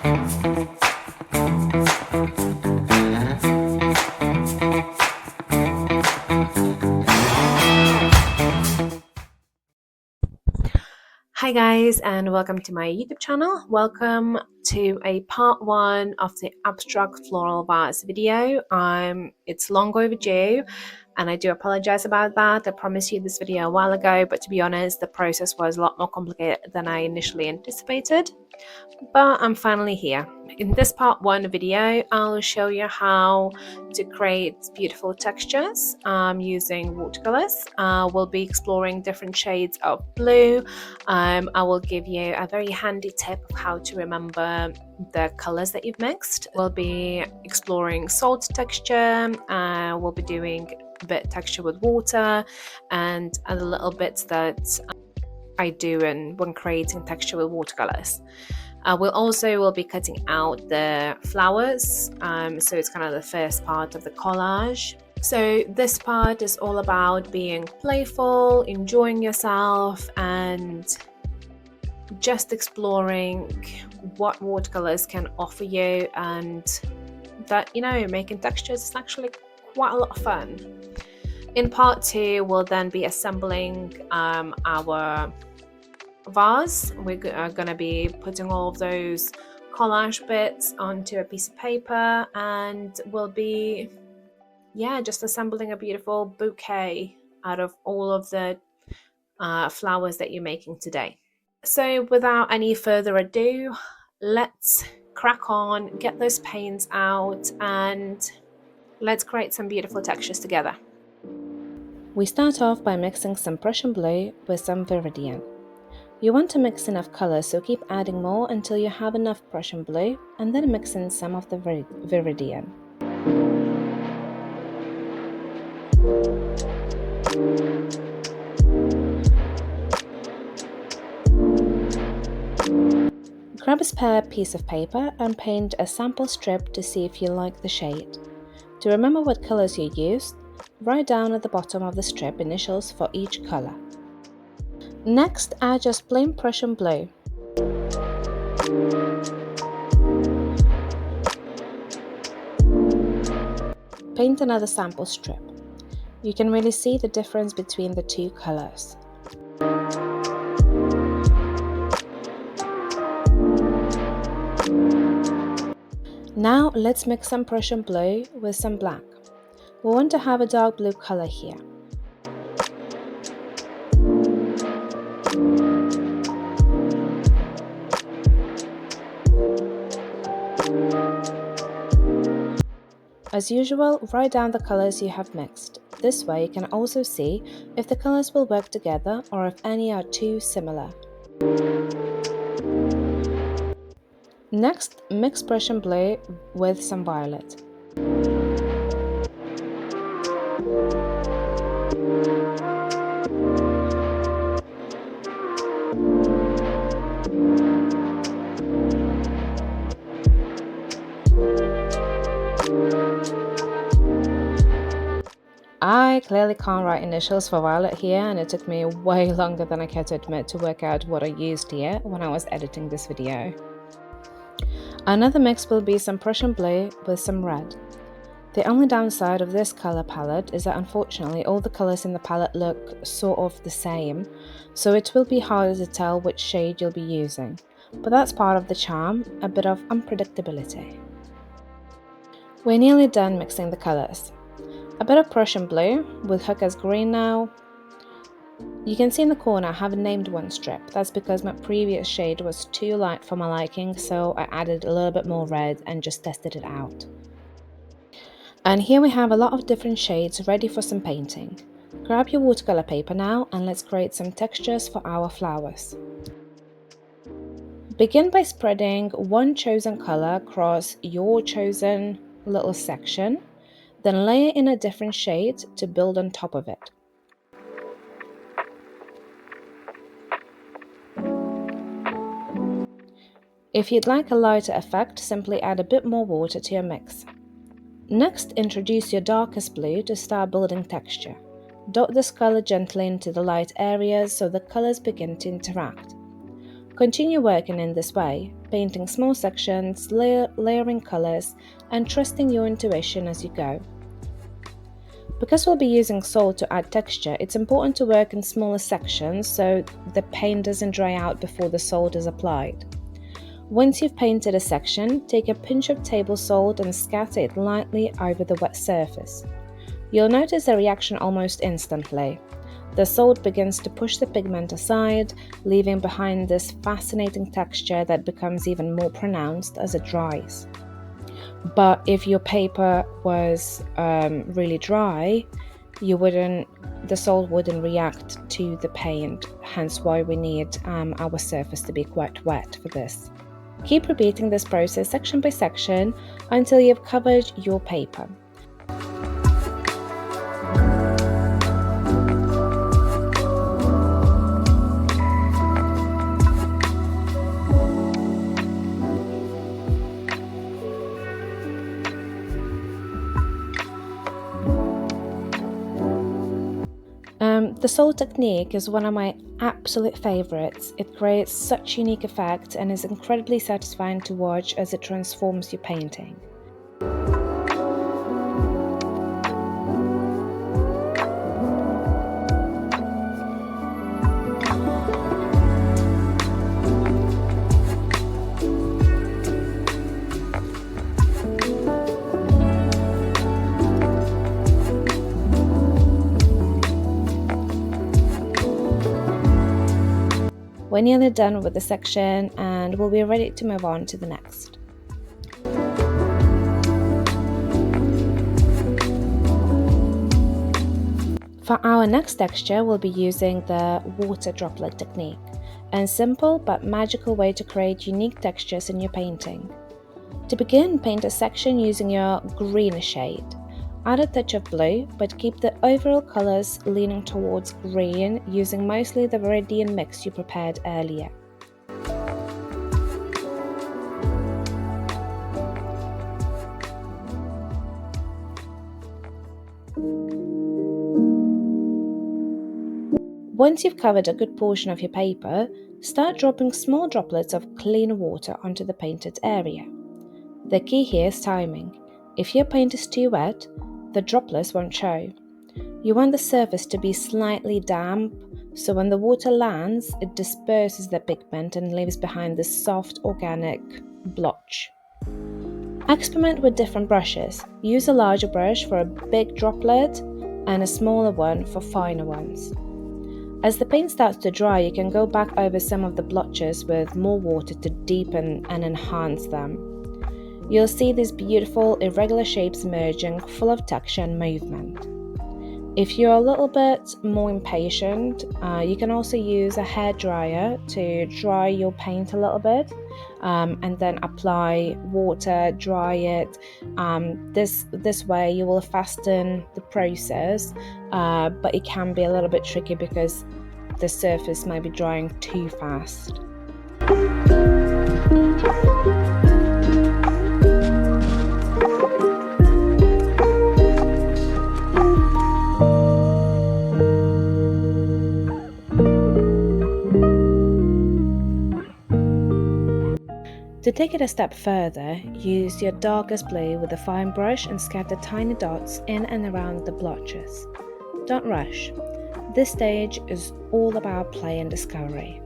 Hi guys, and welcome to my YouTube channel. Welcome to a part 1 of the abstract floral vase video. It's long overdue and I do apologize about that. I promised you this video a while ago, but to be honest, the process was a lot more complicated than I initially anticipated. But I'm finally here. In this part 1 video, I'll show you how to create beautiful textures using watercolors. We'll be exploring different shades of blue. I will give you a very handy tip of how to remember the colors that you've mixed. We'll be exploring salt texture. We'll be doing a bit texture with water and a little bits that I do when creating texture with watercolors. We'll be cutting out the flowers, so it's kind of the first part of the collage. So this part is all about being playful, enjoying yourself, and just exploring what watercolors can offer you, and that, making textures is actually quite a lot of fun. In part 2, we'll then be assembling our vase. We're going to be putting all of those collage bits onto a piece of paper, and we'll be just assembling a beautiful bouquet out of all of the flowers that you're making today. So without any further ado, let's crack on, get those paints out, and let's create some beautiful textures together. We start off by mixing some Prussian blue with some viridian. You want to mix enough color, so keep adding more until you have enough Prussian blue, and then mix in some of the viridian. Grab a spare piece of paper and paint a sample strip to see if you like the shade. To remember what colors you used, write down at the bottom of the strip initials for each color. Next, add just plain Prussian blue. Paint another sample strip. You can really see the difference between the two colors. Now let's mix some Prussian blue with some black. We want to have a dark blue color here. As usual, write down the colors you have mixed. This way you can also see if the colors will work together or if any are too similar. Next, mix Prussian blue with some violet. I clearly can't write initials for violet here, and it took me way longer than I care to admit to work out what I used here when I was editing this video. Another mix will be some Prussian blue with some red. The only downside of this color palette is that unfortunately all the colors in the palette look sort of the same, so it will be harder to tell which shade you'll be using, but that's part of the charm, a bit of unpredictability. We're nearly done mixing the colors. A bit of Prussian blue with Hooker's green now. You can see in the corner I haven't named one strip. That's because my previous shade was too light for my liking, so I added a little bit more red and just tested it out. And here we have a lot of different shades ready for some painting. Grab your watercolor paper now and let's create some textures for our flowers. Begin by spreading one chosen color across your chosen little section. Then layer in a different shade to build on top of it. If you'd like a lighter effect, simply add a bit more water to your mix. Next, introduce your darkest blue to start building texture. Dot this color gently into the light areas so the colors begin to interact. Continue working in this way, painting small sections, layering colours, and trusting your intuition as you go. Because we'll be using salt to add texture, it's important to work in smaller sections so the paint doesn't dry out before the salt is applied. Once you've painted a section, take a pinch of table salt and scatter it lightly over the wet surface. You'll notice a reaction almost instantly. The salt begins to push the pigment aside, leaving behind this fascinating texture that becomes even more pronounced as it dries. But if your paper was really dry, the salt wouldn't react to the paint, hence why we need our surface to be quite wet for this. Keep repeating this process section by section until you've covered your paper. The salt technique is one of my absolute favorites. It creates such unique effect and is incredibly satisfying to watch as it transforms your painting. We're nearly done with the section and we'll be ready to move on to the next. For our next texture, we'll be using the water droplet technique, a simple but magical way to create unique textures in your painting. To begin, paint a section using your green shade. Add a touch of blue, but keep the overall colours leaning towards green, using mostly the Viridian mix you prepared earlier. Once you've covered a good portion of your paper, start dropping small droplets of clean water onto the painted area. The key here is timing. If your paint is too wet, the droplets won't show. You want the surface to be slightly damp, so when the water lands, it disperses the pigment and leaves behind this soft, organic blotch. Experiment with different brushes. Use a larger brush for a big droplet and a smaller one for finer ones. As the paint starts to dry, you can go back over some of the blotches with more water to deepen and enhance them. You'll see these beautiful irregular shapes emerging, full of texture and movement. If you're a little bit more impatient, you can also use a hairdryer to dry your paint a little bit and then apply water, dry it. This way you will fasten the process, but it can be a little bit tricky because the surface might be drying too fast. To take it a step further, use your darkest blue with a fine brush and scatter tiny dots in and around the blotches. Don't rush. This stage is all about play and discovery.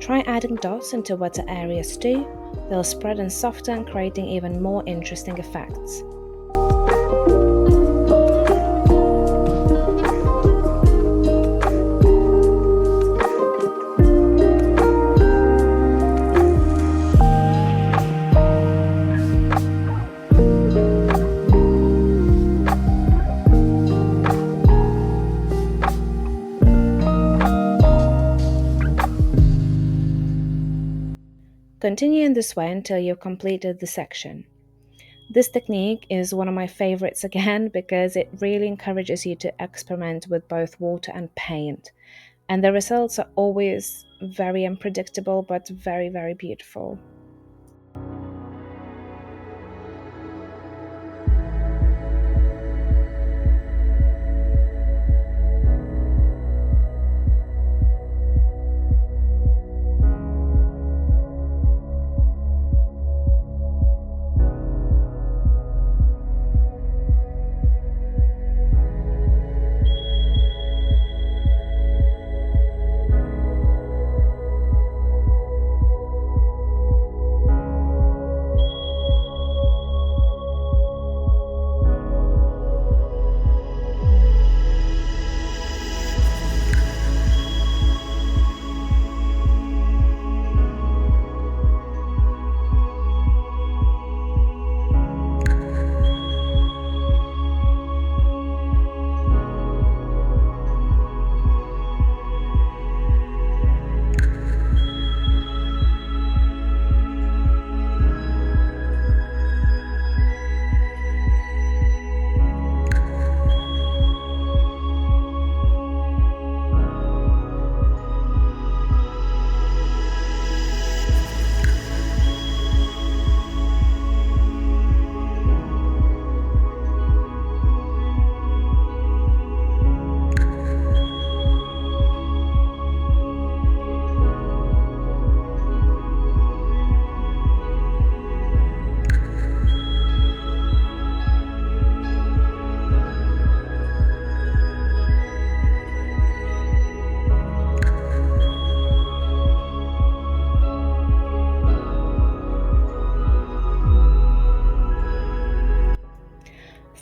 Try adding dots into wetter areas too. They'll spread and soften, creating even more interesting effects. Continue in this way until you've completed the section. This technique is one of my favorites again because it really encourages you to experiment with both water and paint. And the results are always very unpredictable but very, very beautiful.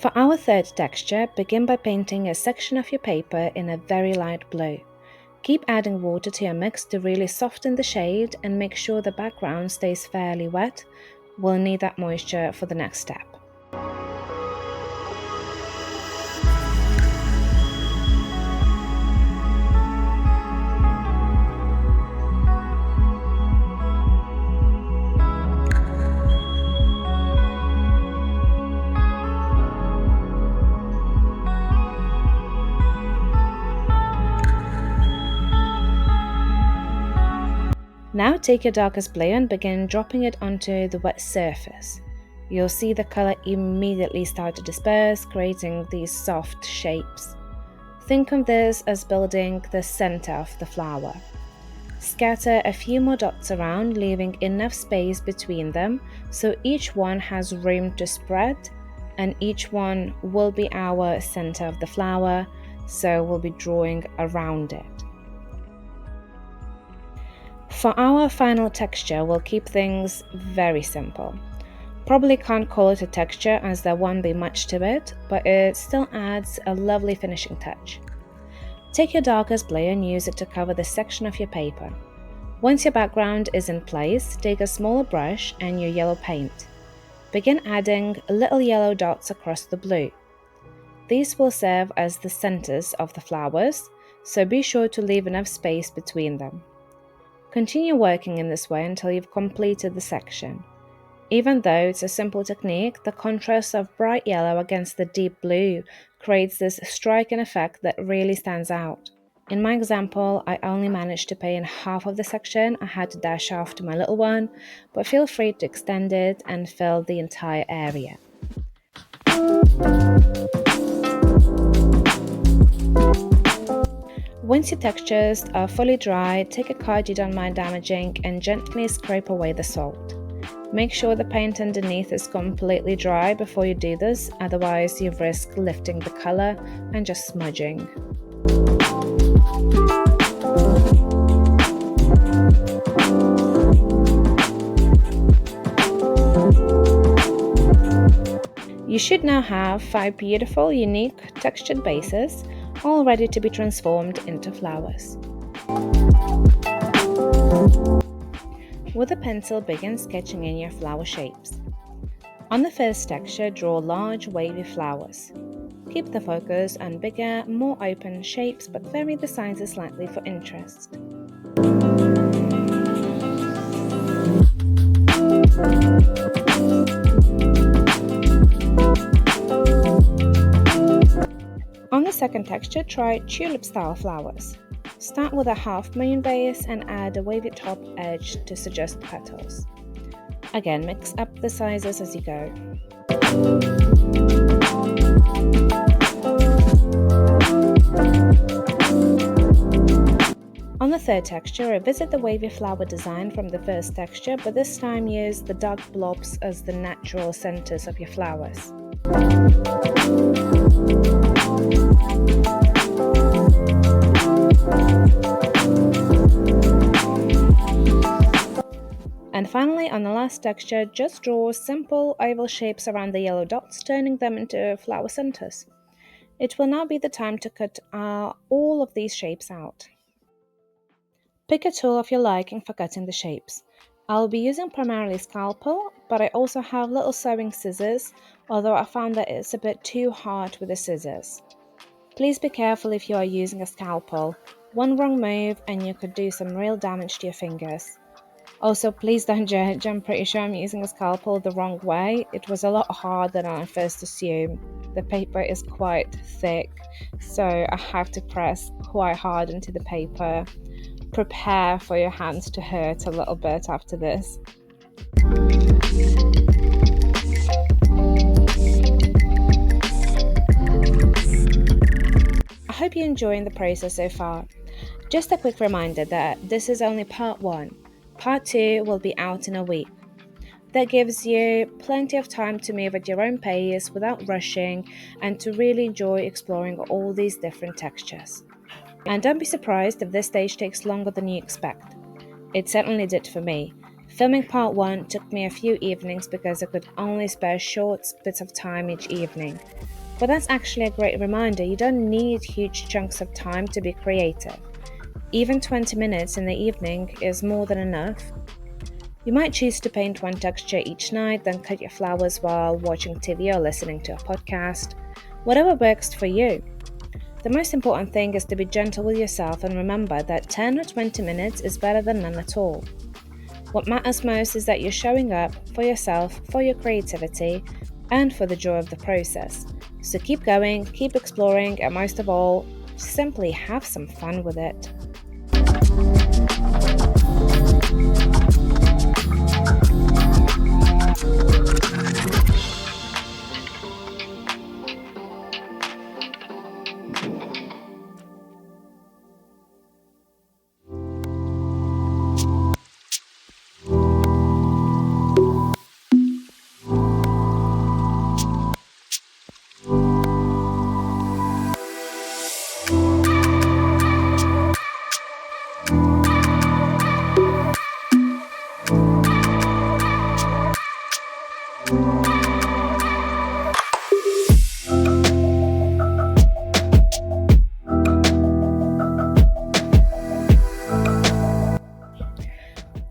For our third texture, begin by painting a section of your paper in a very light blue. Keep adding water to your mix to really soften the shade and make sure the background stays fairly wet. We'll need that moisture for the next step. Now take your darkest blue and begin dropping it onto the wet surface. You'll see the color immediately start to disperse, creating these soft shapes. Think of this as building the center of the flower. Scatter a few more dots around, leaving enough space between them so each one has room to spread, and each one will be our center of the flower, so we'll be drawing around it. For our final texture, we'll keep things very simple. Probably can't call it a texture as there won't be much to it, but it still adds a lovely finishing touch. Take your darkest blue and use it to cover the section of your paper. Once your background is in place, take a smaller brush and your yellow paint. Begin adding little yellow dots across the blue. These will serve as the centers of the flowers, so be sure to leave enough space between them. Continue working in this way until you've completed the section. Even though it's a simple technique, the contrast of bright yellow against the deep blue creates this striking effect that really stands out. In my example, I only managed to paint half of the section. I had to dash off to my little one, but feel free to extend it and fill the entire area. Once your textures are fully dry, take a card you don't mind damaging and gently scrape away the salt. Make sure the paint underneath is completely dry before you do this, otherwise you risk lifting the color and just smudging. You should now have 5 beautiful, unique, textured bases, all ready to be transformed into flowers. With a pencil, begin sketching in your flower shapes. On the first texture, draw large wavy flowers. Keep the focus on bigger, more open shapes, but vary the sizes slightly for interest. On the second texture, try tulip-style flowers. Start with a half-moon base and add a wavy top edge to suggest petals. Again, mix up the sizes as you go. On the third texture, revisit the wavy flower design from the first texture, but this time use the dark blobs as the natural centers of your flowers. And finally, on the last texture, just draw simple oval shapes around the yellow dots, turning them into flower centers. It will now be the time to cut all of these shapes out. Pick a tool of your liking for cutting the shapes. I'll be using primarily Scalpel, but I also have little sewing scissors, although I found that it's a bit too hard with the scissors. Please be careful if you are using a scalpel. One wrong move and you could do some real damage to your fingers. Also, please don't judge, I'm pretty sure I'm using a scalpel the wrong way. It was a lot harder than I first assumed. The paper is quite thick, so I have to press quite hard into the paper. Prepare for your hands to hurt a little bit after this. I hope you're enjoying the process so far. Just a quick reminder that this is only part 1. Part 2 will be out in a week. That gives you plenty of time to move at your own pace without rushing and to really enjoy exploring all these different textures. And don't be surprised if this stage takes longer than you expect. It certainly did for me. Filming part 1 took me a few evenings because I could only spare short bits of time each evening. But that's actually a great reminder, you don't need huge chunks of time to be creative. Even 20 minutes in the evening is more than enough. You might choose to paint one texture each night, then cut your flowers while watching TV or listening to a podcast. Whatever works for you. The most important thing is to be gentle with yourself and remember that 10 or 20 minutes is better than none at all. What matters most is that you're showing up for yourself, for your creativity, and for the joy of the process. So keep going, keep exploring, and most of all, simply have some fun with it.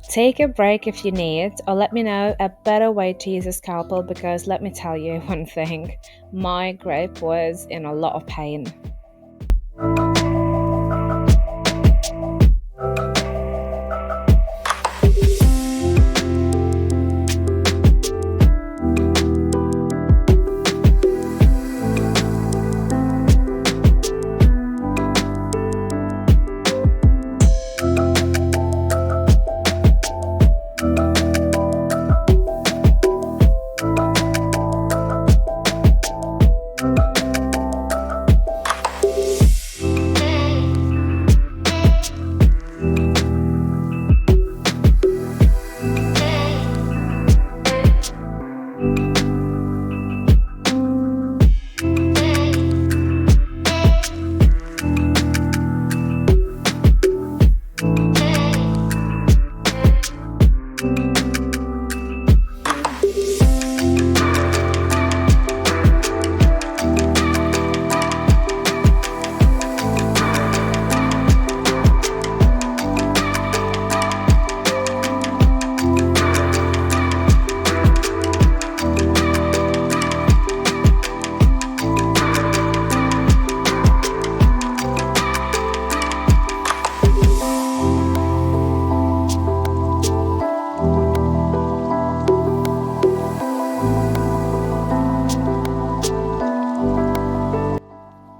Take a break if you need, or let me know a better way to use a scalpel, because let me tell you one thing, my grip was in a lot of pain.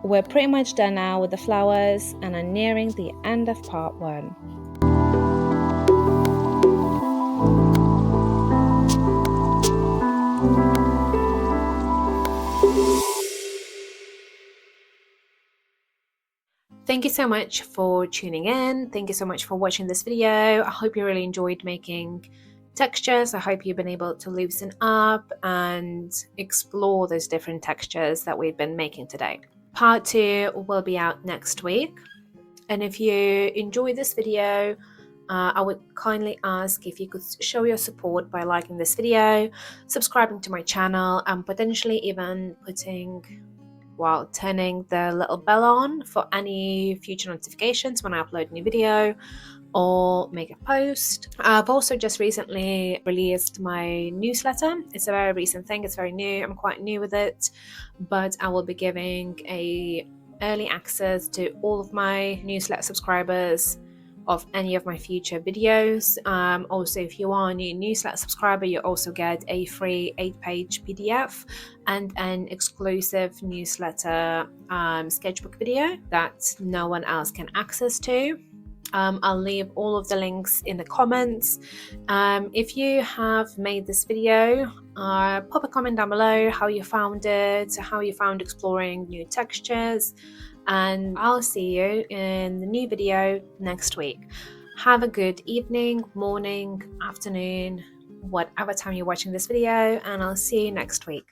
We're pretty much done now with the flowers and are nearing the end of part 1. Thank you so much for tuning in. Thank you so much for watching this video. I hope you really enjoyed making textures. I hope you've been able to loosen up and explore those different textures that we've been making today. Part 2 will be out next week. And if you enjoyed this video, I would kindly ask if you could show your support by liking this video, subscribing to my channel, and potentially even turning the little bell on for any future notifications when I upload a new video or make a post. I've also just recently released my newsletter. It's a very recent thing, it's very new, I'm quite new with it, but I will be giving early access to all of my newsletter subscribers of any of my future videos. Also, if you are a new newsletter subscriber, you also get a free 8-page PDF and an exclusive newsletter sketchbook video that no one else can access to. I'll leave all of the links in the comments. If you have made this video, pop a comment down below how you found it, how you found exploring new textures, and I'll see you in the new video next week. Have a good evening, morning, afternoon, whatever time you're watching this video, and I'll see you next week.